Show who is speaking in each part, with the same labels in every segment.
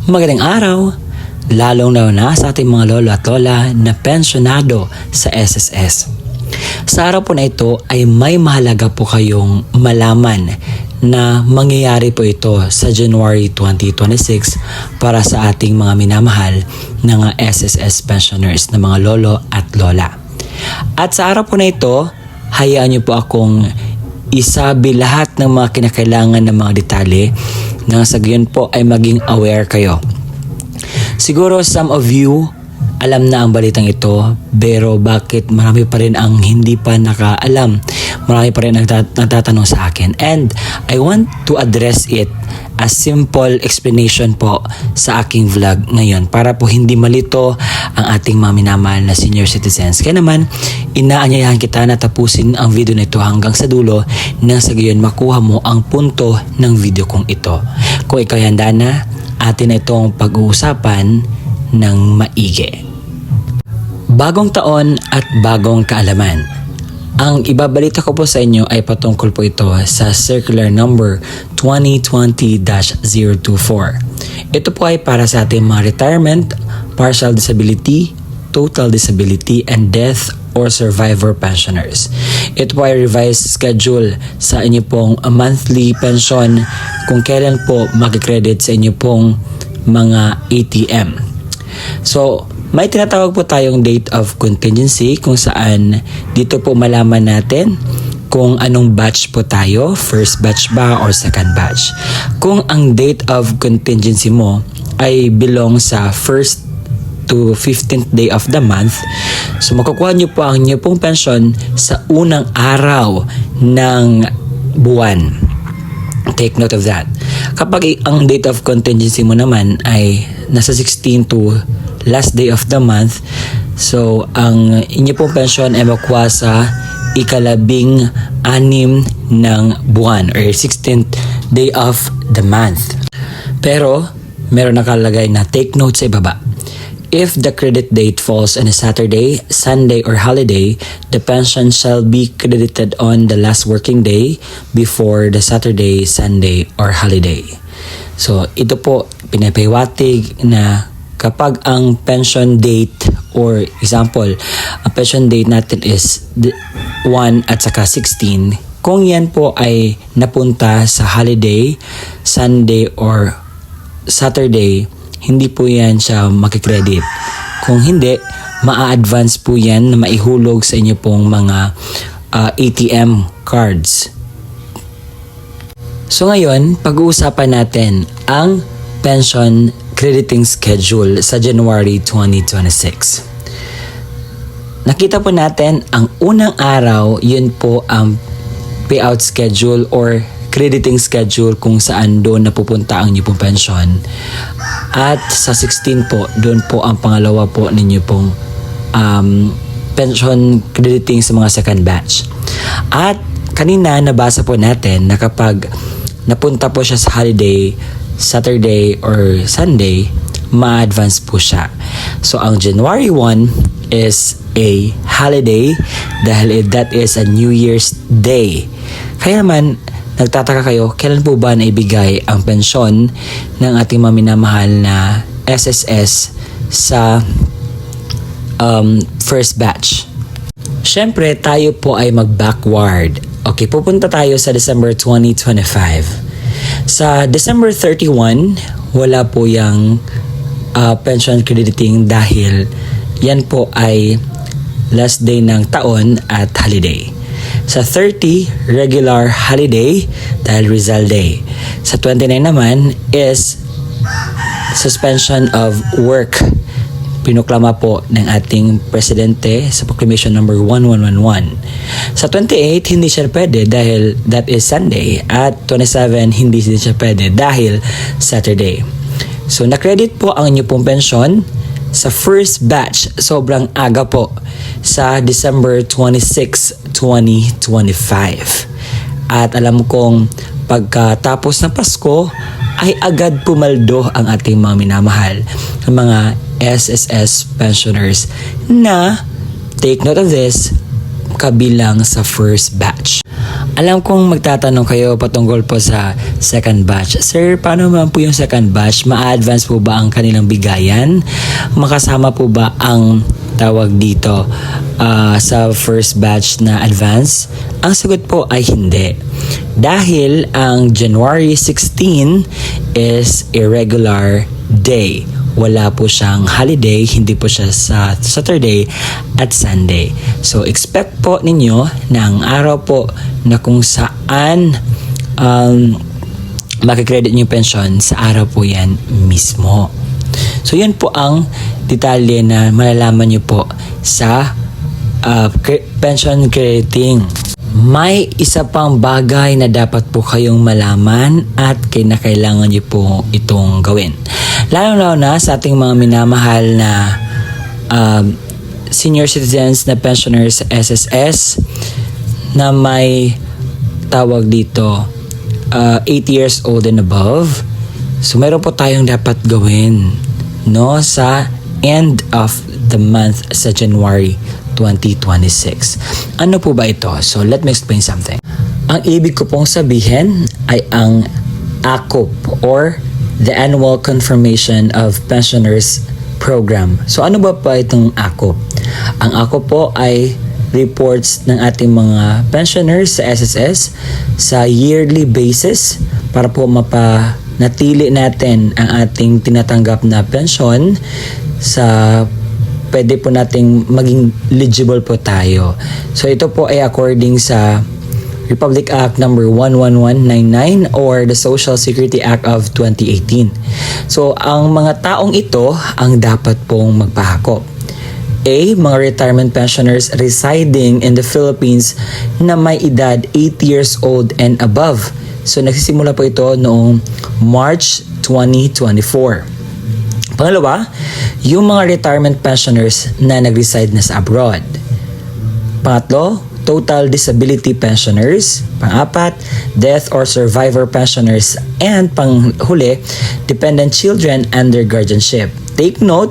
Speaker 1: Magandang araw, lalong na sa ating mga lolo at lola na pensyonado sa SSS. Sa araw po na ito ay may mahalaga po kayong malaman na mangyayari po ito sa January 2026 para sa ating mga minamahal na SSS pensioners na mga lolo at lola. At sa araw po na ito, hayaan niyo po akong isabi lahat ng mga kinakailangan ng mga detalye nang sa gayon po ay maging aware kayo. Siguro some of you alam na ang balitang ito, pero bakit marami pa rin ang hindi pa nakaalam? Marami pa rin nagtatanong sa akin. And I want to address it as simple explanation po sa aking vlog ngayon para po hindi malito ang ating mga minamahal na senior citizens. Kaya naman, inaanyayahan kita na tapusin ang video na ito hanggang sa dulo nang sa gayon makuha mo ang punto ng video kong ito. Kung ikaw handa na, atin na itong pag-uusapan ng maigi. Bagong taon at bagong kaalaman. Ang ibabalita ko po sa inyo ay patungkol po ito sa Circular Number 2020-024. Ito po ay para sa ating mga retirement, partial disability, total disability, and death or survivor pensioners. Ito po ay revised schedule sa inyo pong monthly pension kung kailan po mag-credit sa inyo pong mga ATM. So, may tinatawag po tayong date of contingency kung saan dito po malaman natin kung anong batch po tayo, first batch ba or second batch. Kung ang date of contingency mo ay belong sa first to 15th day of the month, so makukuha nyo po ang inyo pong pension sa unang araw ng buwan. Take note of that. Kapag ang date of contingency mo naman ay nasa 16 to last day of the month, so ang inyo pong pension ay makuha sa ikalabing-anim ng buwan or 16th day of the month. Pero meron nakalagay na take note sa ibaba. If the credit date falls on a Saturday, Sunday, or holiday, the pension shall be credited on the last working day before the Saturday, Sunday, or holiday. So, ito po pinapahiwatig na kapag ang pension date or example, ang pension date natin is 1 at saka 16, kung yan po ay napunta sa holiday, Sunday, or Saturday, hindi po yan siya makikredit. Kung hindi, ma-advance po yan na maihulog sa inyo pong mga ATM cards. So ngayon, pag-uusapan natin ang pension crediting schedule sa January 2026. Nakita po natin ang unang araw, yun po ang payout schedule or crediting schedule kung saan doon napupunta ang inyong pong pension. At sa 16 po, doon po ang pangalawa po ninyo pong pension crediting sa mga second batch. At kanina nabasa po natin na kapag napunta po siya sa holiday, Saturday or Sunday, ma-advance po siya. So ang January 1 is a holiday dahil that is a New Year's Day. Kaya naman, nagtataka kayo, kailan po ba naibigay ang pensyon ng ating mga minamahal na SSS sa first batch? Siyempre, tayo po ay mag-backward. Okay, pupunta tayo sa December 2025. Sa December 31, wala po yung pension crediting dahil yan po ay last day ng taon at holiday. Sa 30, regular holiday dahil Rizal Day. Sa 29 naman is suspension of work. Pinuklama po ng ating presidente sa Proclamation number 1111. Sa 28, hindi siya pwede dahil that is Sunday. At 27, hindi siya pwede dahil Saturday. So, na-credit po ang inyo pong pensyon sa first batch. Sobrang aga po sa December 26, 2025. At alam kong pagkatapos ng Pasko ay agad pumaldo ang ating mga minamahal ng mga SSS pensioners na, take note of this, kabilang sa first batch. Alam kong magtatanong kayo patungkol po sa second batch. Sir, paano naman po yung second batch? Ma-advance po ba ang kanilang bigayan? Makasama po ba ang tawag dito sa first batch na advance? Ang sagot po ay hindi. Dahil ang January 16 is a regular day. Wala po siyang holiday, hindi po siya sa Saturday at Sunday. So expect po ninyo na ang araw po na kung saan makikredit nyo yung pension, sa araw po yan mismo. So yan po ang detalye na malalaman nyo po sa pension crediting. May isa pang bagay na dapat po kayong malaman at kinakailangan nyo po itong gawin. Lalo na sa ating mga minamahal na senior citizens na pensioners sa SSS na may tawag dito 8 years old and above. So meron po tayong dapat gawin sa end of the month sa January 2026. Ano po ba ito? So let me explain something. Ang ibig ko pong sabihin ay ang ACOP or the Annual Confirmation of Pensioners Program. So ano ba itong ACOP? Ang ACOP po ay reports ng ating mga pensioners sa SSS sa yearly basis para po mapanatili natin ang ating tinatanggap na pensyon sa pwede po nating maging eligible po tayo. So ito po ay according sa Republic Act number 11199 or the Social Security Act of 2018. So ang mga taong ito ang dapat pong magpahakop. A. Mga retirement pensioners residing in the Philippines na may edad 8 years old and above. So nagsisimula po ito noong March 2024. Pangalawa, yung mga retirement pensioners na nag-reside na sa abroad. Pangatlo, total disability pensioners. Pang-apat, death or survivor pensioners. And panghuli, dependent children under guardianship. Take note,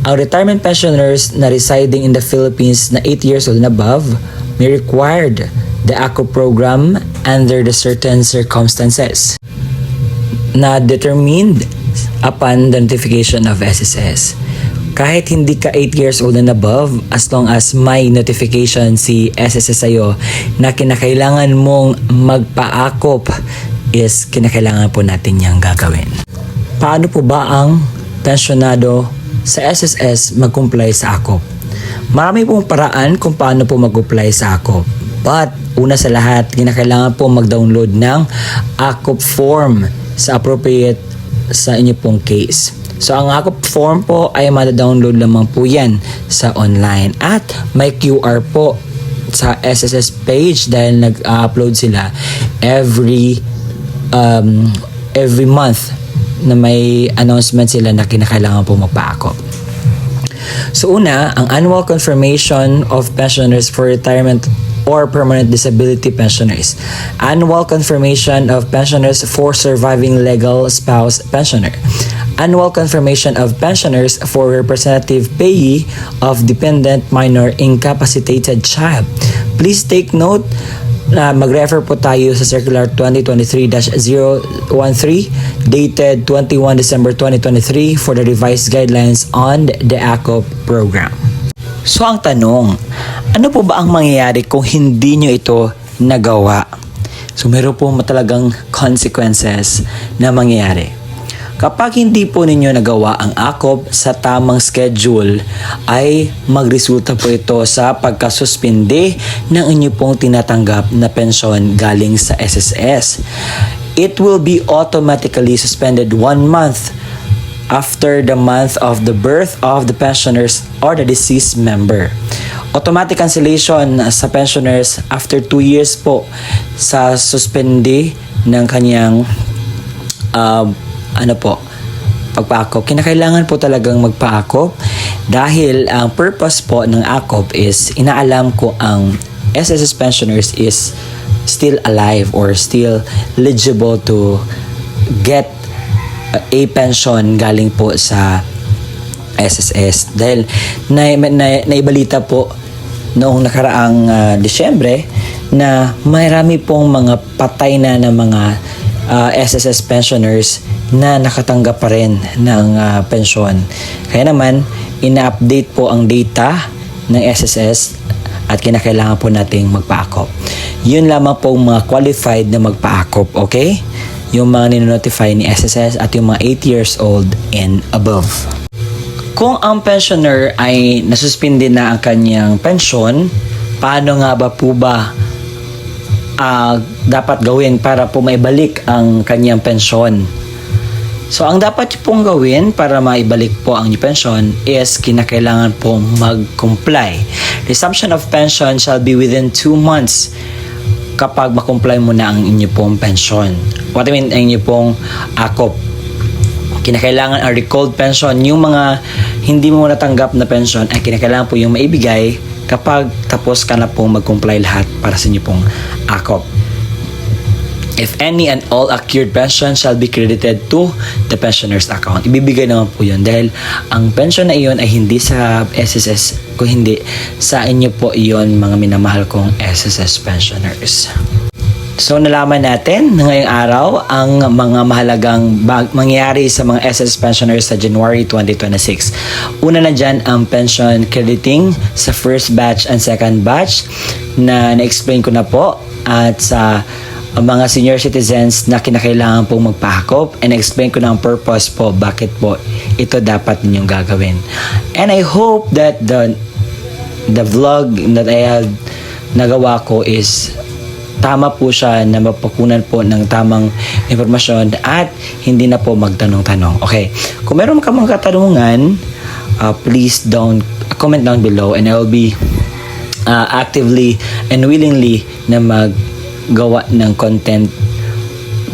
Speaker 1: ang retirement pensioners na residing in the Philippines na 8 years old and above may required the ACO program under the certain circumstances na determined upon the notification of SSS. Kahit hindi ka 8 years old and above, as long as may notification si SSS sa'yo na kinakailangan mong magpa-ACOP, is kinakailangan po natin niyang gagawin. Paano po ba ang pensionado sa SSS mag-comply sa ACOP? Marami pong paraan kung paano po mag-comply sa ACOP. But, una sa lahat, kinakailangan po mag-download ng ACOP form sa appropriate sa inyo pong case. So, ang ACOP form po ay mada-download lamang po yan sa online. At may QR po sa SSS page dahil nag-upload sila every month na may announcement sila na kinakailangan po magpa-ACOP. So, una, ang Annual Confirmation of Pensioners for Retirement or Permanent Disability Pensioners. Annual Confirmation of Pensioners for Surviving Legal Spouse Pensioner. Annual Confirmation of Pensioners for Representative Payee of Dependent Minor Incapacitated Child. Please take note na mag-refer po tayo sa Circular 2023-013 dated 21 December 2023 for the revised guidelines on the ACOP program. So ang tanong, ano po ba ang mangyayari kung hindi nyo ito nagawa? So meron po talagang consequences na mangyayari. Kapag hindi po ninyo nagawa ang ACOP sa tamang schedule, ay magresulta po ito sa pagkasuspinde ng inyo pong tinatanggap na pensyon galing sa SSS. It will be automatically suspended 1 month after the month of the birth of the pensioners or the deceased member. Automatic cancellation sa pensioners after 2 years po sa suspende ng kanyang pagpa-ACOP. Kinakailangan po talagang magpa-ACOP dahil ang purpose po ng ACOP is inaalam ko ang SSS pensioners is still alive or still eligible to get a pension galing po sa SSS. Dahil naibalita po noong nakaraang Disyembre na marami pong mga patay na mga SSS pensioners na nakatanggap pa rin ng pensyon. Kaya naman, ina-update po ang data ng SSS at kinakailangan po nating magpa-akop. Yun lamang po mga qualified na magpa-akop, okay? Yung mga ninonotify ni SSS at yung mga 8 years old and above. Kung ang pensioner ay nasuspindi na ang kanyang pensyon, paano nga ba po ba dapat gawin para po maibalik ang kanyang pensyon? So, ang dapat pong gawin para maibalik po ang inyong pensyon is kinakailangan pong mag-comply. Resumption of pension shall be within 2 months kapag makomply mo na ang inyong pong pensyon. What I mean, ang inyong pong akop. Kinakailangan ang recalled pension. Yung mga hindi mo natanggap na pension ay kinakailangan po yung maibigay kapag tapos ka na pong mag-comply lahat para sa inyo pong akop. If any and all accrued pension shall be credited to the pensioner's account. Ibibigay naman po yun dahil ang pension na iyon ay hindi sa SSS, kung hindi sa inyo po iyon, mga minamahal kong SSS pensioners. So nalaman natin ngayong araw ang mga mahalagang mangyayari sa mga SS pensioners sa January 2026. Una na dyan ang pension crediting sa first batch and second batch na na-explain ko na po, at sa mga senior citizens na kinakailangan pong magpahakop, and explain ko na ang purpose po bakit po ito dapat ninyong gagawin. And I hope that the vlog that I have nagawa ko is tama po siya, na mapakunan po ng tamang impormasyon at hindi na po magtanong-tanong. Okay, kung meron ka mga katanungan, please don't comment down below and I will be actively and willingly na maggawa ng content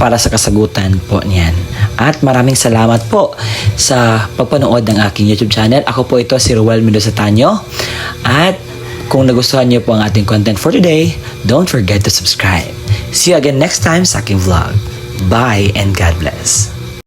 Speaker 1: para sa kasagutan po niyan. At maraming salamat po sa pagpanood ng aking YouTube channel. Ako po ito, si Ruel Mendoza Tanyo. At kung nagustuhan niyo po ang ating content for today, don't forget to subscribe. See you again next time sa aking vlog. Bye and God bless.